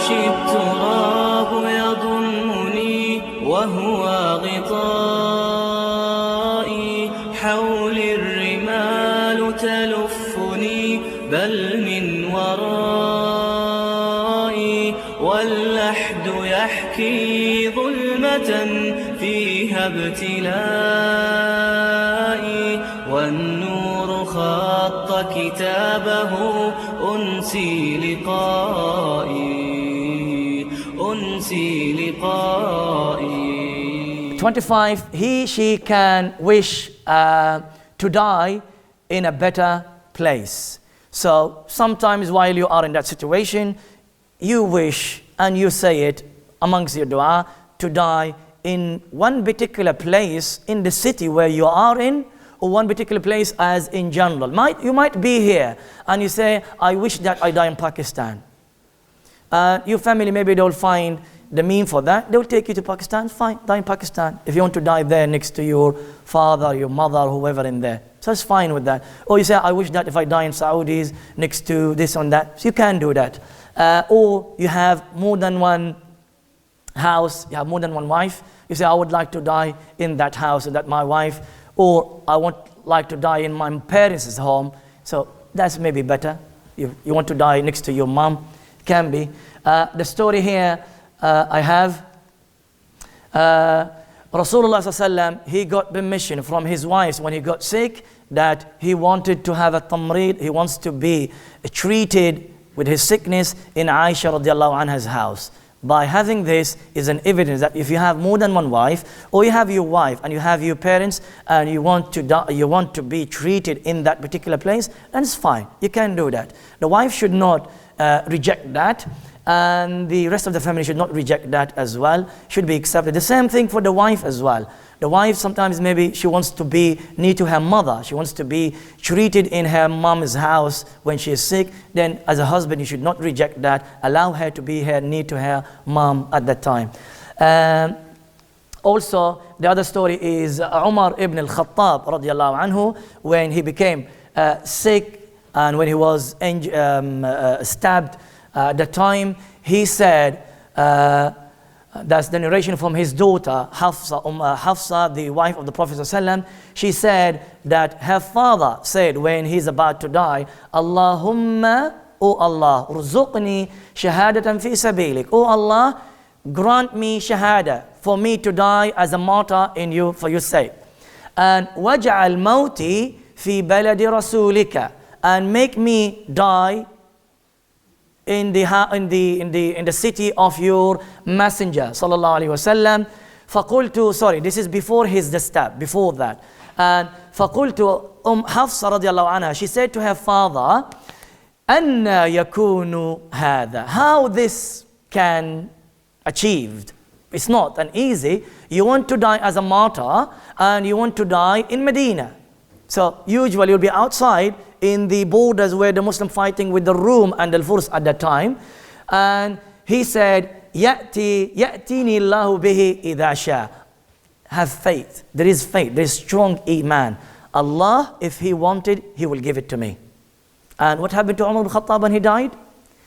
يمشي التراب يضمني وهو غطائي، حولي الرمال تلفني بل من ورائي، واللحد يحكي ظلمة فيها ابتلائي، والنور خط كتابه أنسي لقائي، أنسي لقائي. 25, she can wish to die in a better place. So sometimes while you are in that situation, you wish and you say it amongst your dua to die in one particular place in the city where you are in, or one particular place as in general. You might be here and you say, I wish that I die in Pakistan. Your family, maybe they'll find the mean for that. They'll take you to Pakistan, fine, die in Pakistan. If you want to die there next to your father, your mother, whoever in there. So it's fine with that. Or you say, I wish that if I die in Saudis next to this and that. So you can do that. Or you have more than one house, you have more than one wife. You say, I would like to die in that house, that my wife, or I would like to die in my parents' home. So that's maybe better. You want to die next to your mom, can be. The story here I have, Rasulullah ﷺ, he got permission from his wives when he got sick that he wanted to have a tamrid, he wants to be treated with his sickness in Aisha radiallahu anha's house. By having this is an evidence that if you have more than one wife, or you have your wife and you have your parents and you want to be treated in that particular place, then it's fine. You can do that. The wife should not reject that, and the rest of the family should not reject that as well. Should be accepted. The same thing for the wife as well. The wife sometimes maybe she wants to be near to her mother. She wants to be treated in her mom's house when she is sick. Then as a husband you should not reject that. Allow her to be here near to her mom at that time. Also the other story is Umar ibn al-Khattab radiallahu anhu, when he became sick and when he was stabbed at the time, he said, that's the narration from his daughter Hafsa, the wife of the Prophet ﷺ. She said that her father said when he's about to die, Allahumma, O Allah, urzuqni shahadatan fi sabilik. O Allah, grant me shahada, for me to die as a martyr in you, for your sake. And waj'al mawti fi baladi rasulika, and make me die in the city of your messenger sallallahu alaihi wasallam. فقلت, sorry, this is before the stab, before that. And فقلت Hafsa radiallahu anha, she said to her father, أَنَّا يَكُونُ هَذَا, how this can achieved? It's not an easy. You want to die as a martyr and you want to die in Medina. So usually you'll be outside in the borders where the Muslim fighting with the Rum and the Furs at that time. And he said, يَأْتِينِي اللَّهُ بِهِ إِذَا شَاءَ. Have faith. There is faith. There is strong iman. Allah, if He wanted, He will give it to me. And what happened to Umar ibn Khattab when he died?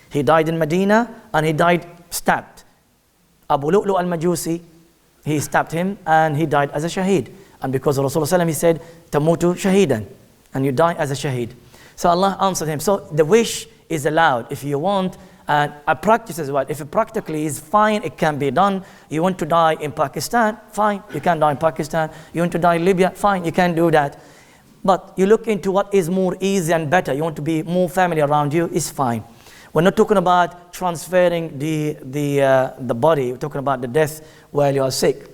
He died in Medina and he died stabbed. Abu Lu'lu al-Majusi, he stabbed him and he died as a shaheed. And because of Rasulullah he said, tamutu shahidan, and you die as a shaheed. So Allah answered him. So the wish is allowed if you want, and a practice as well. If it practically is fine, it can be done. You want to die in Pakistan, fine, you can die in Pakistan. You want to die in Libya, fine, you can do that. But you look into what is more easy and better. You want to be more family around you, is fine. We're not talking about transferring the body. We're talking about the death while you are sick.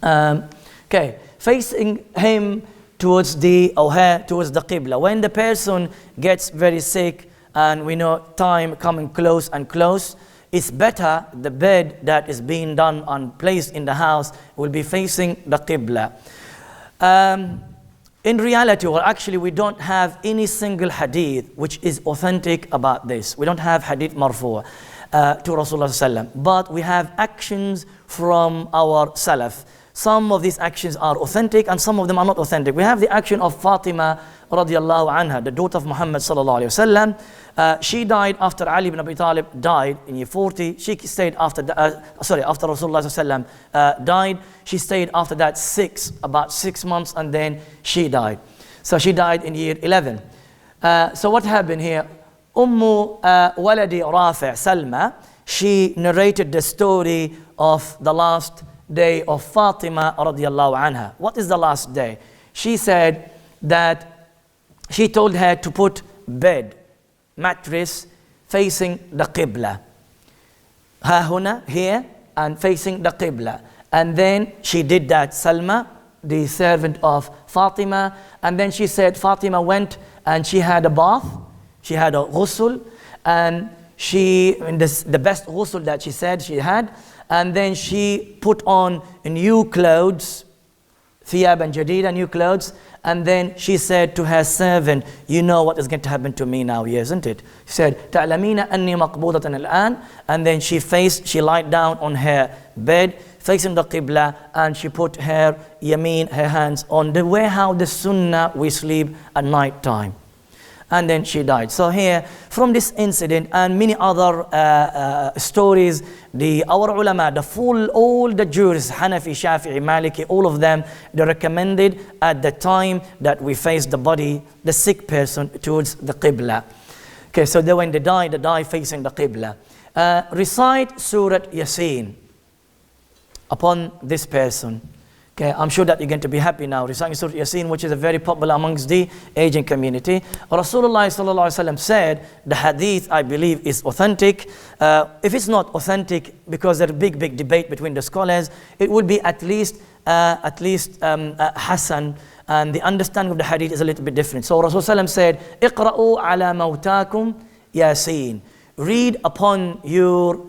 Okay, facing him towards her towards the Qibla. When the person gets very sick and we know time coming close and close, it's better the bed that is being done and placed in the house will be facing the Qibla. In reality, or actually, we don't have any single hadith which is authentic about this. We don't have hadith marfu' to Rasulullah sallallahu alaihi wasallam, but we have actions from our Salaf. Some of these actions are authentic and some of them are not authentic. We have the action of Fatima radiallahu anha, the daughter of Muhammad sallallahu alayhi wasallam. She died after Ali ibn Abi Talib died in year 40. She stayed after after Rasulullah sallallahu alayhi wasallam died. She stayed after that about 6 months, and then she died. So she died in year 11. So what happened here? Ummu Waladi Rafi' Salma, she narrated the story of the last day of Fatima radiallahu anha. What is the last day? She said that she told her to put bed, mattress, facing the Qibla. Ha huna, here, and facing the Qibla. And then she did that, Salma, the servant of Fatima. And then she said Fatima went and she had a bath, she had a ghusl, and the best ghusl that she said she had. And then she put on new clothes, thiyab and jadida, new clothes. And then she said to her servant, you know what is going to happen to me now, isn't it? She said, ta'lamina anni maqbudatan al-an. And then she lied down on her bed, facing the Qibla, and she put her yameen, her hands on the way how the sunnah we sleep at night time. And then she died. So here, from this incident and many other stories, our ulama, all the jurists, Hanafi, Shafi'i, Maliki, all of them, they recommended at the time that we face the body, the sick person, towards the Qibla. Okay, so when they die facing the Qibla. Recite Surah Yasin upon this person. Okay, I'm sure that you're going to be happy now. Reciting Surah Yasin, which is a very popular amongst the Asian community. Rasulullah sallallahu alaihi wasallam said, the hadith, I believe, is authentic. If it's not authentic, because there's a big debate between the scholars, it would be at least Hasan, and the understanding of the hadith is a little bit different. So Rasulullah said, "Iqra'u ala mawtakum Yasin." Read upon your.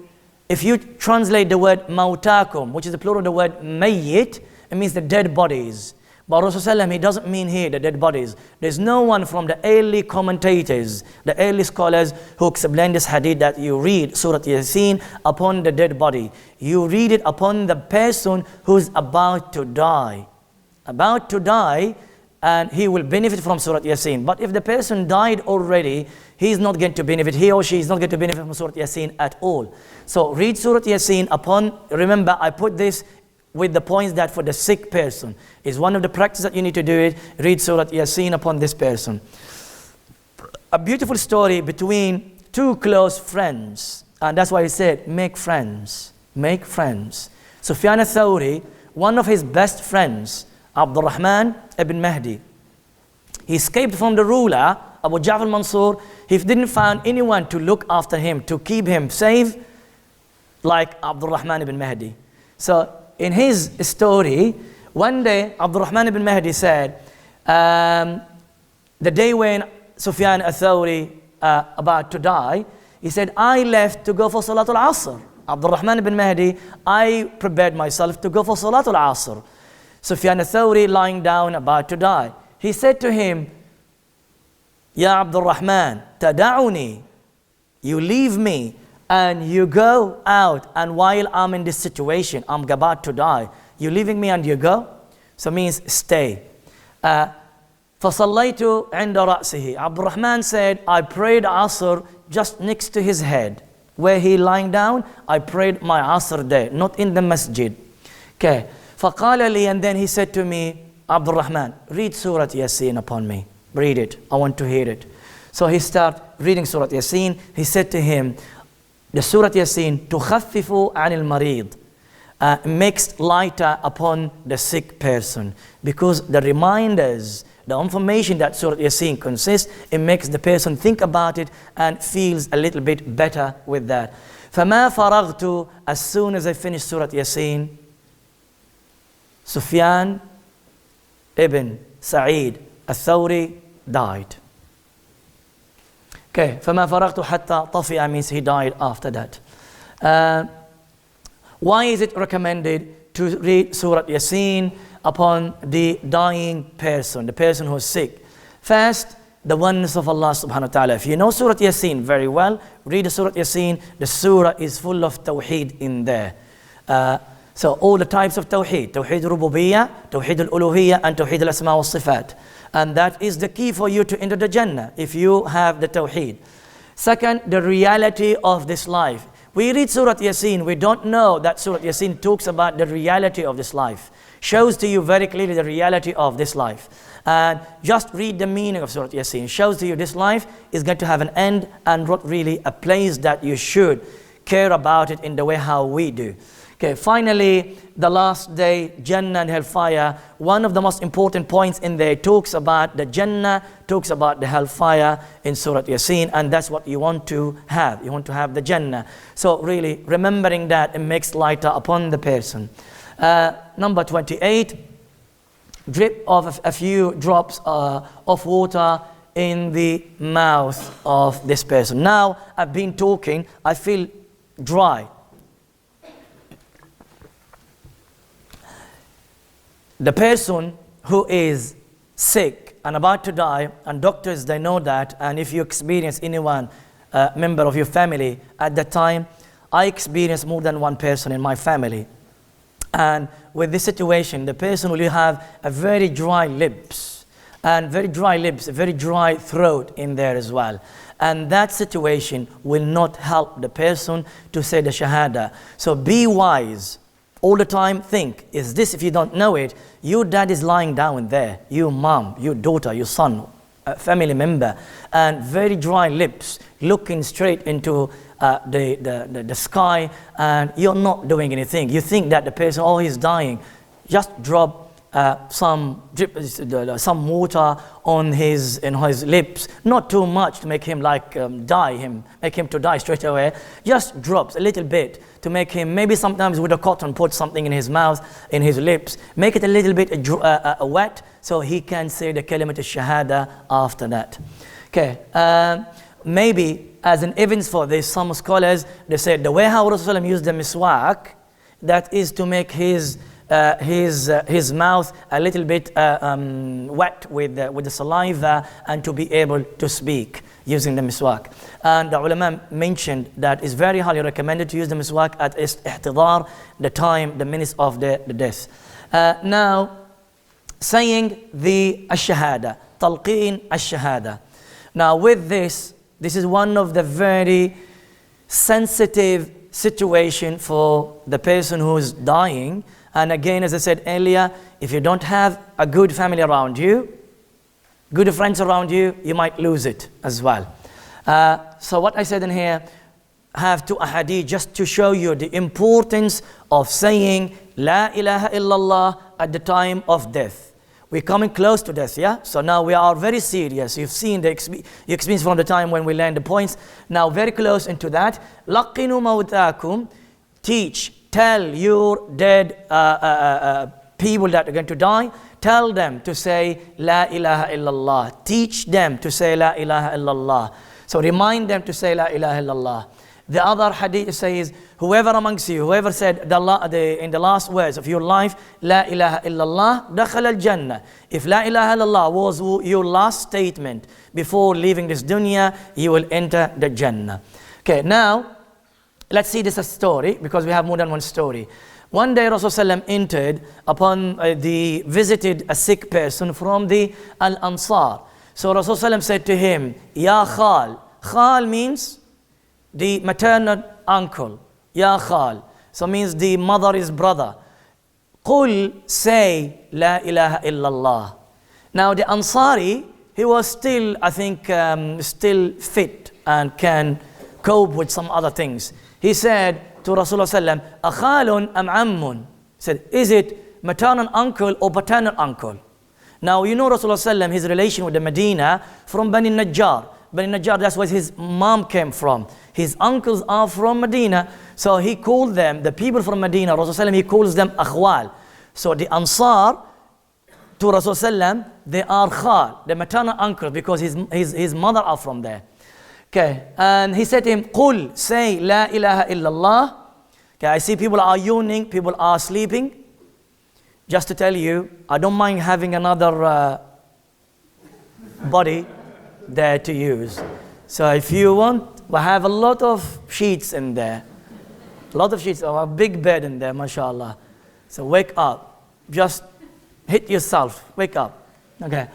If you translate the word mawtakum, which is the plural of the word mayyit, it means the dead bodies. But Rasulullah, he doesn't mean here the dead bodies. There's no one from the early commentators, the early scholars who explain this hadith that you read Surah Yasin upon the dead body. You read it upon the person who's about to die. About to die, and he will benefit from Surah Yasin. But if the person died already, he or she is not going to benefit from Surah Yasin at all. So read Surah Yasin upon, remember I put this with the points that for the sick person is one of the practices that you need to do it. Read Surah Yasin upon this person. A beautiful story between two close friends, and that's why he said, make friends, make friends. Sufyan al-Thawri, one of his best friends, Abdurrahman ibn Mahdi, he escaped from the ruler, Abu Ja'far al-Mansur. He didn't find anyone to look after him, to keep him safe, like Abdurrahman ibn Mahdi. So in his story, one day Abdurrahman ibn Mahdi said, the day when Sufyan al-Thawri about to die, he said, I left to go for Salatul Asr. Abdurrahman ibn Mahdi, I prepared myself to go for Salatul Asr. Sufyan al-Thawri lying down about to die. He said to him, Ya Abdurrahman, tada'uni, you leave me and you go out, and while I'm in this situation, I'm about to die, you leaving me and you go? So means stay. فَصَلَّيْتُ عِنْدَ رَأْسِهِ. Abdurrahman said, I prayed Asr just next to his head. Where he lying down, I prayed my Asr there, not in the masjid. Okay. فَقَالَ لِي, and then he said to me, Abdurrahman, read Surah Yasin upon me. Read it. I want to hear it. So he started reading Surah Yasin. He said to him, the Surah Yasin, تُخَفِّفُ عَنِ الْمَرِيضِ, makes lighter upon the sick person. Because the reminders, the information that Surah Yasin consists, it makes the person think about it and feels a little bit better with that. فَمَا فَرَغْتُ, as soon as I finished Surah Yasin, Sufyan ibn Sa'id al-Thawri died. Okay, فَمَا فَرَغْتُ حَتَّى طَفِئَ means he died after that. Why is it recommended to read Surah Yasin upon the dying person, the person who is sick? First, the oneness of Allah subhanahu wa ta'ala. If you know Surah Yasin very well, read the Surah Yasin. The surah is full of tawheed in there. So all the types of Tawheed, Tawheed al-Rububiyyah, Tawheed al-Uluhiyyah, and Tawheed al-Asma wa-Sifat. And that is the key for you to enter the Jannah, if you have the Tawheed. Second, the reality of this life. We read Surah Yasin, we don't know that Surah Yasin talks about the reality of this life. Shows to you very clearly the reality of this life. And just read the meaning of Surah Yasin. Shows to you this life is going to have an end and not really a place that you should care about it in the way how we do. Okay, finally, the last day, Jannah and Hellfire. One of the most important points in there talks about the Jannah, talks about the Hellfire in Surah Yasin, and that's what you want to have. You want to have the Jannah. So really, remembering that, it makes lighter upon the person. Number 28, drip of a few drops of water in the mouth of this person. Now, I've been talking, I feel dry. The person who is sick and about to die, and doctors, they know that, and if you experience anyone, member of your family at that time, I experienced more than one person in my family. And with this situation, the person will have a very dry lips, and very dry lips, a very dry throat in there as well. And that situation will not help the person to say the Shahada. So be wise. All the time think, is this, if you don't know it, your dad is lying down there, your mom, your daughter, your son, a family member, and very dry lips, looking straight into the sky, and you're not doing anything. You think that the person, oh, he's dying. Just drop some water on his lips, not too much to make him make him to die straight away. Just drops a little bit to make him, maybe sometimes with a cotton, put something in his mouth, in his lips, make it a little bit wet so he can say the kalimat al-shahada after that. Okay, maybe as an evidence for this, some scholars, they said the way how Rasulullah used the miswak, that is to make his mouth a little bit wet with the saliva and to be able to speak using the miswak. And the ulama mentioned that it's very highly recommended to use the miswak at ihtidar, the time, the minutes of the death. Now, saying the ash-shahada, talqeen ash-shahada. Now with this is one of the very sensitive situation for the person who is dying. And again, as I said earlier, if you don't have a good family around you, good friends around you, you might lose it as well. So what I said in here, have two ahadith just to show you the importance of saying La ilaha illallah at the time of death. We're coming close to death, yeah? So now we are very serious. You've seen the experience from the time when we learned the points. Now very close into that. Laqinu mawtakum, teach, tell your dead people that are going to die, tell them to say La ilaha illallah. Teach them to say La ilaha illallah. So remind them to say La ilaha illallah. The other hadith says, whoever amongst you, whoever said in the last words of your life, La ilaha illallah, dakhal al-jannah. If La ilaha illallah was your last statement before leaving this dunya, you will enter the Jannah. Okay, now, let's see this story, because we have more than one story. One day Rasulullah entered upon visited a sick person from the Al-Ansar. So Rasulullah said to him, Ya Khal. Khal means the maternal uncle. Ya Khal. So means the mother is brother. Qul, say La ilaha illallah. Now the Ansari, he was still, I think, still fit and can cope with some other things. He said to Rasulullah, Akhalun am ammun? He said, is it maternal uncle or paternal uncle? Now you know Rasulullah, his relation with the Medina from Bani Najjar. Bani Najjar, that's where his mom came from. His uncles are from Medina. So he called them, the people from Medina, Rasulullah, he calls them Akhwal. So the Ansar to Rasulullah, they are Khal, the maternal uncle, because his mother are from there. Okay, and he said to him, Qul, say La ilaha illallah. Okay, I see people are yawning, people are sleeping. Just to tell you, I don't mind having another body there to use. So if you want, we have a lot of sheets in there. A lot of sheets, a big bed in there, mashallah. So wake up. Just hit yourself. Wake up. Okay.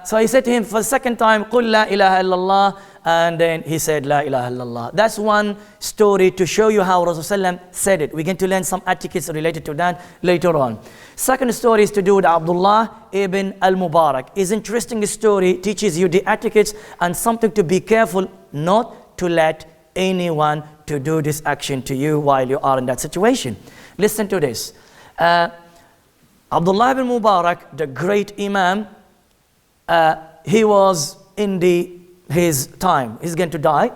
So he said to him for the second time, قُلْ لَا إِلَهَ إِلَّا اللَّهِ, and then he said, La ilaha illallah. That's one story to show you how Rasulullah said it. We're going to learn some etiquettes related to that later on. Second story is to do with Abdullah ibn al-Mubarak. It's an interesting story, teaches you the etiquettes and something to be careful not to let anyone to do this action to you while you are in that situation. Listen to this. Abdullah ibn Mubarak, the great Imam, he was in his time, he's going to die.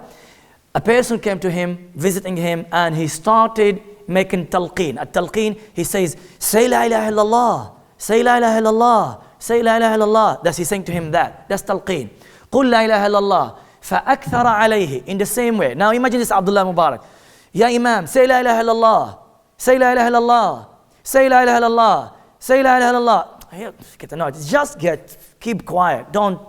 A person came to him, visiting him, and he started making talqeen. At talqeen, he says, say la ilaha illallah, say la ilaha illallah, say la ilaha illallah. That's he's saying to him that. That's talqeen. قُلْ لَا إِلَهَ إِلَّا اللَّهِ فَأَكْثَرَ عَلَيْهِ. In the same way. Now imagine this Abdullah Mubarak. Ya Imam, say la ilaha illallah, say la ilaha illallah, say la ilaha illallah, say la ilaha illallah. Here, get annoyed. Just keep quiet. Don't.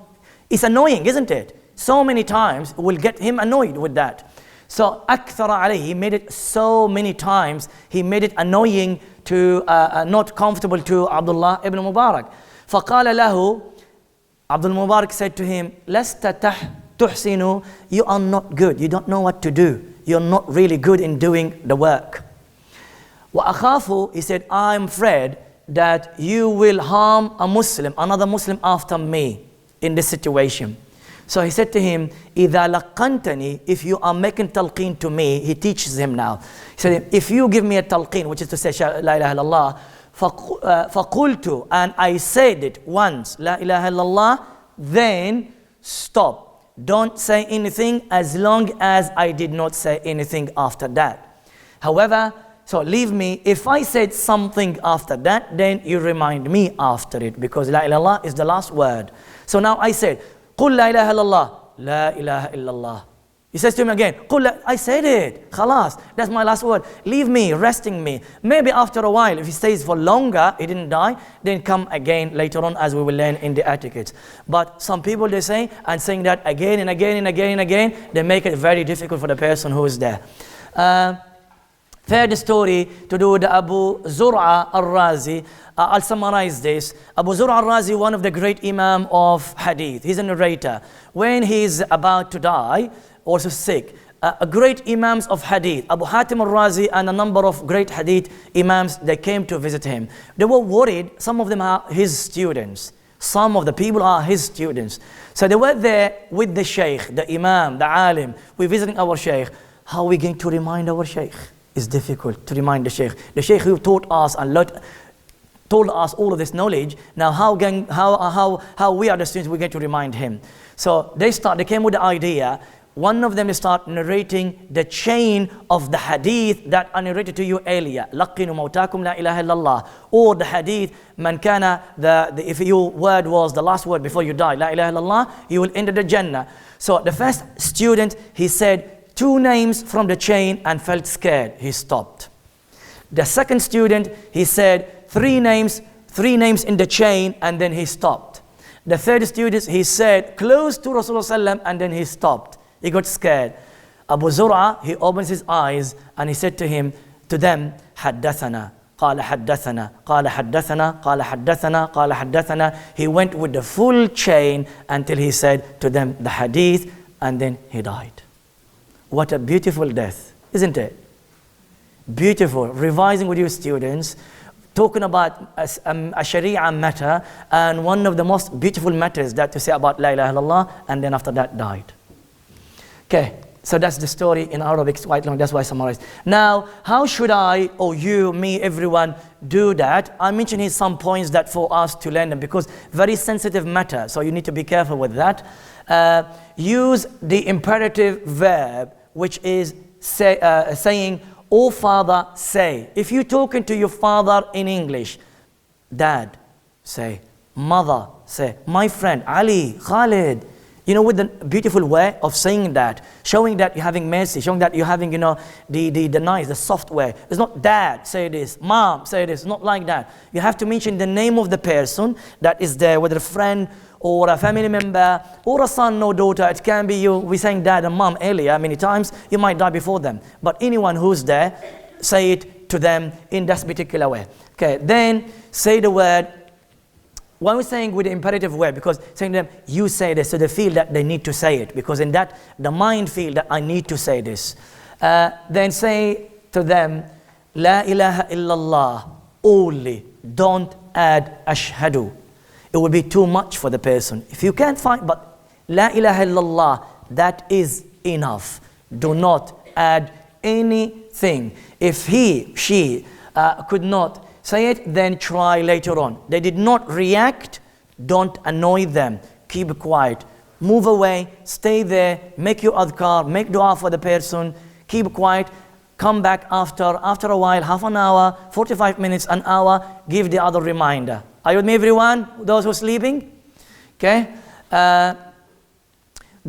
It's annoying, isn't it? So many times will get him annoyed with that. So أكثر عليه, he made it so many times, he made it annoying to, not comfortable to Abdullah ibn Mubarak. فقال له, Abdul Mubarak said to him, لست تحسن, you are not good, you don't know what to do, you're not really good in doing the work. وأخاف, he said, I'm afraid that you will harm a Muslim, another Muslim after me in this situation. So he said to him, إِذَا لَقَّنْتَنِي, if you are making talqeen to me, he teaches him now. He said, if you give me a talqeen, which is to say, La ilaha illallah, فَقُلْتُ, and I said it once, La ilaha illallah, then stop. Don't say anything as long as I did not say anything after that. However, so leave me, if I said something after that, then you remind me after it, because La ilaha illallah is the last word. So now I said, قُلْ لَا إِلَهَ إِلَّا اللَّهِ لَا إِلَهَ إِلَّا اللَّهِ. He says to him again, I said it, khalas, that's my last word. Leave me, resting me. Maybe after a while, if he stays for longer, he didn't die, then come again later on as we will learn in the etiquette. But some people, they say, and saying that again and again and again and again, they make it very difficult for the person who is there. Third story to do with Abu Zur'a al-Razi. I'll summarize this. Abu Zur'a al-Razi, one of the great Imam of Hadith. He's a narrator. When he's about to die, also sick, a great Imams of Hadith, Abu Hatim al-Razi and a number of great Hadith Imams, they came to visit him. They were worried. Some of them are his students. Some of the people are his students. So they were there with the Sheikh, the Imam, the Alim. We're visiting our Sheikh. How are we going to remind our Sheikh? It's difficult to remind the Sheikh. The Sheikh who taught us and told us all of this knowledge. Now how we are the students, we're going to remind him. So they came with the idea. One of them start narrating the chain of the hadith that I narrated to you earlier. لَقِّنُوا مَوْتَاكُمْ لَا إِلَهَ إِلَّا اللَّهِ. Or the hadith, man kana, if your word was the last word before you die, La ilaha illallah, you will enter the Jannah. So the first student, he said 2 names from the chain and felt scared. He stopped. The second student, he said 3 names in the chain, and then he stopped. The third student, he said close to Rasulullah and then he stopped. He got scared. Abu Zur'a, he opens his eyes and he said to them, حدثنا, قال حدثنا, قال حدثنا, قال حدثنا, قال حدثنا. He went with the full chain until he said to them the hadith, and then he died. What a beautiful death, isn't it? Beautiful, revising with your students, talking about a Sharia matter, and one of the most beautiful matters that to say about La ilaha illallah, and then after that died. Okay, so that's the story in Arabic, it's quite long, that's why I summarized. Now, how should I, or you, me, everyone, do that? I mentioned here some points that for us to learn them, because very sensitive matter, so you need to be careful with that. Use the imperative verb, which is saying, "Oh Father, say." If you're talking to your father in English, Dad, say. Mother, say. My friend, Ali, Khalid. You know, with the beautiful way of saying that, showing that you're having mercy, showing that you're having, the nice, the soft way. It's not Dad, say this. Mom, say this. Not like that. You have to mention the name of the person that is there, whether a friend or a family member or a son or daughter. It can be you. We're saying Dad and Mom earlier many times. You might die before them. But anyone who's there, say it to them in that particular way. Okay, then say the word. Why we're saying with the imperative way? Because saying to them, you say this, so they feel that they need to say it. Because in that, the mind feel that I need to say this. Then say to them, La ilaha illallah, only. Don't add ashhadu. It will be too much for the person. If you can't find, but La ilaha illallah, that is enough. Do not add anything. If he, she could not say it, then try later on. They did not react, don't annoy them. Keep quiet. Move away, stay there, make your adhkar, make dua for the person, keep quiet, come back after a while, half an hour, 45 minutes, an hour, give the other reminder. Are you with me, everyone? Those who are sleeping? Okay?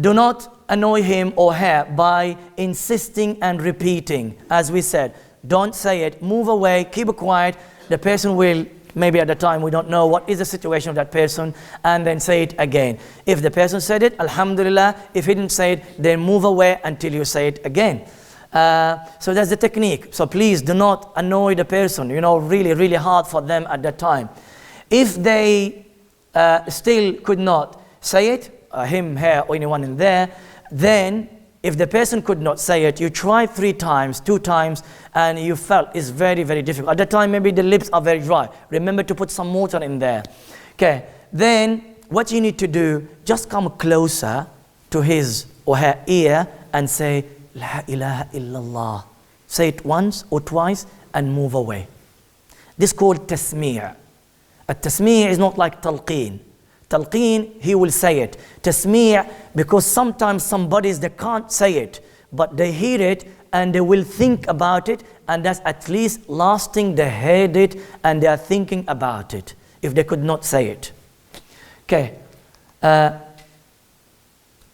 Do not annoy him or her by insisting and repeating. As we said, don't say it, move away, keep it quiet. The person will, maybe at the time, we don't know what is the situation of that person, and then say it again. If the person said it, alhamdulillah. If he didn't say it, then move away until you say it again. So that's the technique. So please do not annoy the person, really, really hard for them at that time. If they still could not say it, him, her, or anyone in there, then if the person could not say it, you try 3 times, 2 times, and you felt it's very, very difficult. At that time, maybe the lips are very dry. Remember to put some water in there. Okay, then what you need to do, just come closer to his or her ear and say, La ilaha illallah. Say it once or twice and move away. This is called tasmi'. At-tasmi' is not like talqeen. Talqeen, he will say it. Tasmi', because sometimes some bodies, they can't say it, but they hear it and they will think about it, and that's at least lasting. They heard it and they are thinking about it, if they could not say it. Okay.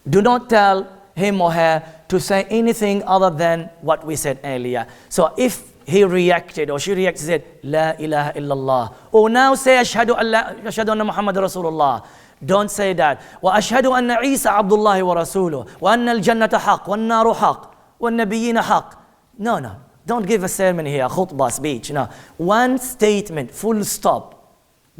Do not tell him or her to say anything other than what we said earlier. So if he reacted or she reacted, said, La ilaha illallah. Or now say, Ashhadu anna Muhammad Rasulullah. Don't say that. Wa ashhadu anna Isa Abdullah wa Rasuluh. Wa anna al-jannata haq. Wa an-naru haq. Wa an-nabiyyina haq. No. Don't give a sermon here, a khutbah, speech. No. One statement, full stop.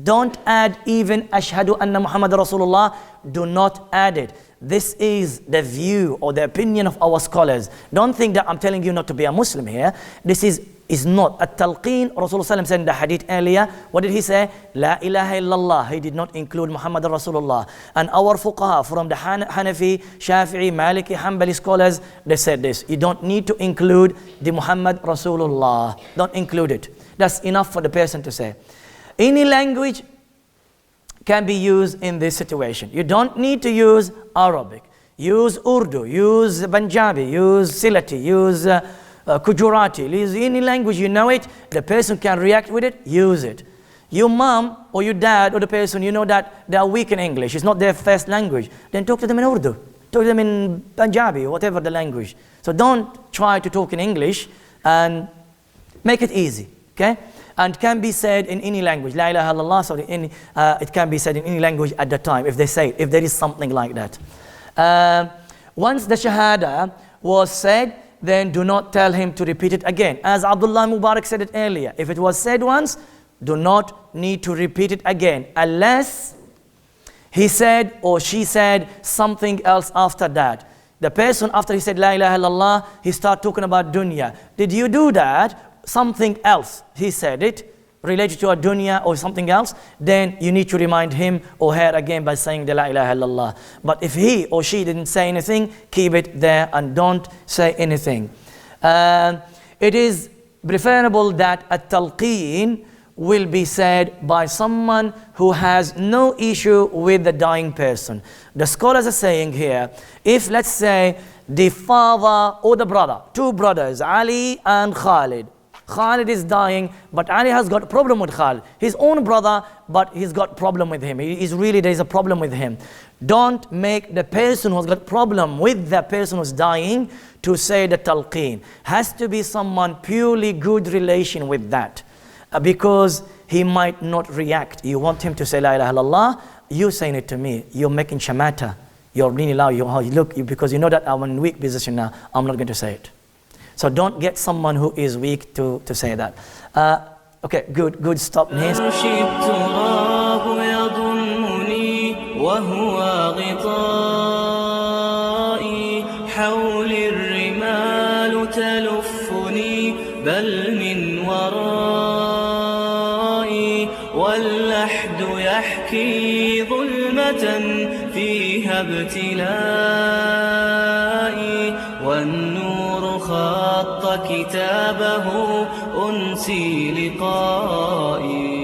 Don't add even Ashhadu anna Muhammad Rasulullah. Do not add it. This is the view or the opinion of our scholars. Don't think that I'm telling you not to be a Muslim here. This is not. At-talqeen, Rasulullah said in the hadith earlier, what did he say? La ilaha illallah. He did not include Muhammad Rasulullah. And our fuqaha from the Hanafi, Shafi'i, Maliki, Hanbali scholars, they said this. You don't need to include the Muhammad Rasulullah. Don't include it. That's enough for the person to say. Any language can be used in this situation. You don't need to use Arabic. Use Urdu, use Punjabi, use Silati, use Gujarati. Use any language, you know it, the person can react with it, use it. Your mom or your dad or the person, you know that they are weak in English, it's not their first language, then talk to them in Urdu. Talk to them in Punjabi, whatever the language. So don't try to talk in English, and make it easy, okay? And can be said in any language. La ilaha illallah, so it can be said in any language at the time, if they say it, if there is something like that. Once the shahada was said, then do not tell him to repeat it again. As Abdullah Mubarak said it earlier, if it was said once, do not need to repeat it again, unless he said or she said something else after that. The person, after he said La ilaha illallah, he started talking about dunya. Did you do that? Something else, he said it, related to a dunya or something else, then you need to remind him or her again by saying the La ilaha illallah. But if he or she didn't say anything, keep it there and don't say anything. It is preferable that a talqeen will be said by someone who has no issue with the dying person. The scholars are saying here, if let's say the father or the brother, 2 brothers, Ali and Khalid, Khalid is dying, but Ali has got a problem with Khalid. His own brother, but he's got problem with him. There's a problem with him. Don't make the person who's got problem with the person who's dying to say the talqeen. Has to be someone purely good relation with that. Because he might not react. You want him to say La ilaha illallah, you saying it to me. You're making shamata. You're really loud. Look, because you know that I'm in weak position now. I'm not going to say it. So don't get someone who is weak to say that. Okay, good stop here. التراب يضمني وهو غطائي حولي الرمال تلفني بل من ورائي واللحد يحكي ظلمة فيها ابتلائي والنور خط كتابه أنسي لقائي